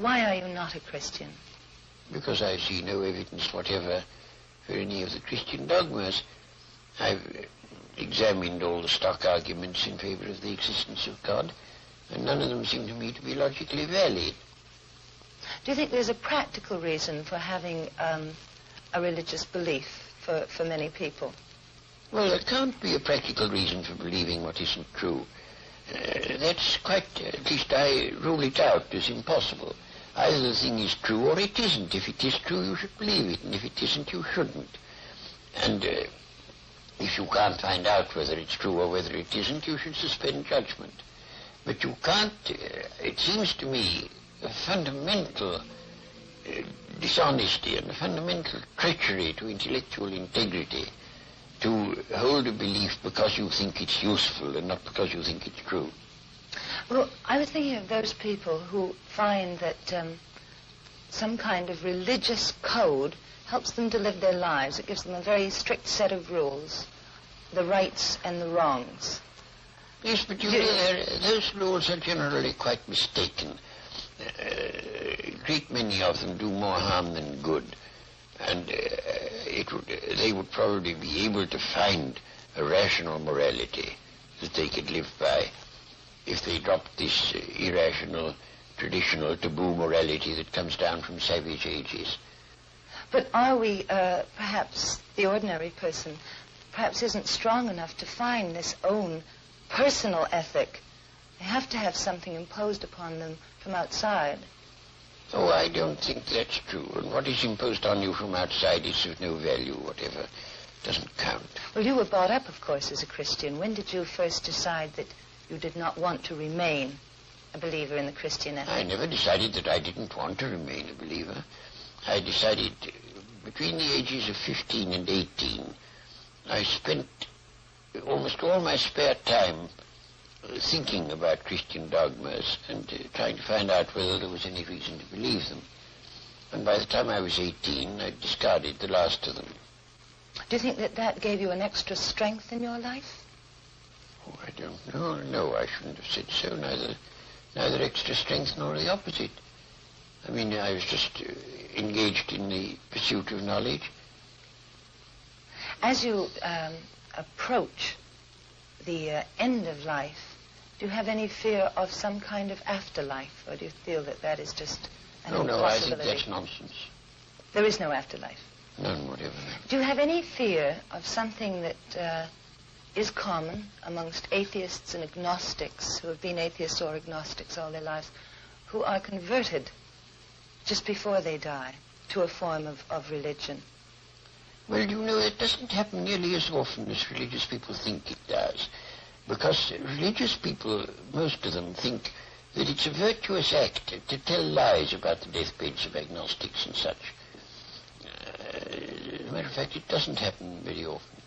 Why are you not a Christian? Because I see no evidence whatever for any of the Christian dogmas. I've examined all the stock arguments in favor of the existence of God, and none of them seem to me to be logically valid. Do you think there's a practical reason for having a religious belief for many people? Well, there can't be a practical reason for believing what isn't true. That's quite, at least I rule it out as impossible. Either the thing is true or it isn't. If it is true, you should believe it, and if it isn't, you shouldn't. And if you can't find out whether it's true or whether it isn't, you should suspend judgment. But you can't, it seems to me, a fundamental dishonesty and a fundamental treachery to intellectual integrity to hold a belief because you think it's useful and not because you think it's true. Well, I was thinking of those people who find that some kind of religious code helps them to live their lives. It gives them a very strict set of rules, the rights and the wrongs. Yes, but you know, those rules are generally quite mistaken. A great many of them do more harm than good. And they would probably be able to find a rational morality that they could live by if they dropped this irrational, traditional, taboo morality that comes down from savage ages. But are we, perhaps the ordinary person, perhaps isn't strong enough to find this own personal ethic? They have to have something imposed upon them from outside. Oh, I don't think that's true. And what is imposed on you from outside is of no value whatever. It doesn't count. Well, you were brought up, of course, as a Christian. When did you first decide that you did not want to remain a believer in the Christian ethic? I never decided that I didn't want to remain a believer. I decided between the ages of 15 and 18, I spent almost all my spare time thinking about Christian dogmas and trying to find out whether there was any reason to believe them. And by the time I was 18, I discarded the last of them. Do you think that that gave you an extra strength in your life? Oh, I don't know. No, I shouldn't have said so. Neither extra strength nor the opposite. I mean, I was just engaged in the pursuit of knowledge. As you approach the end of life, do you have any fear of some kind of afterlife, or do you feel that that is just an impossibility? No, I think that's nonsense. There is no afterlife? None whatever. Do you have any fear of something that is common amongst atheists and agnostics who have been atheists or agnostics all their lives, who are converted just before they die to a form of religion? Well, you know, it doesn't happen nearly as often as religious people think it does. Because religious people, most of them, think that it's a virtuous act to tell lies about the deathbeds of agnostics and such. As a matter of fact, it doesn't happen very often.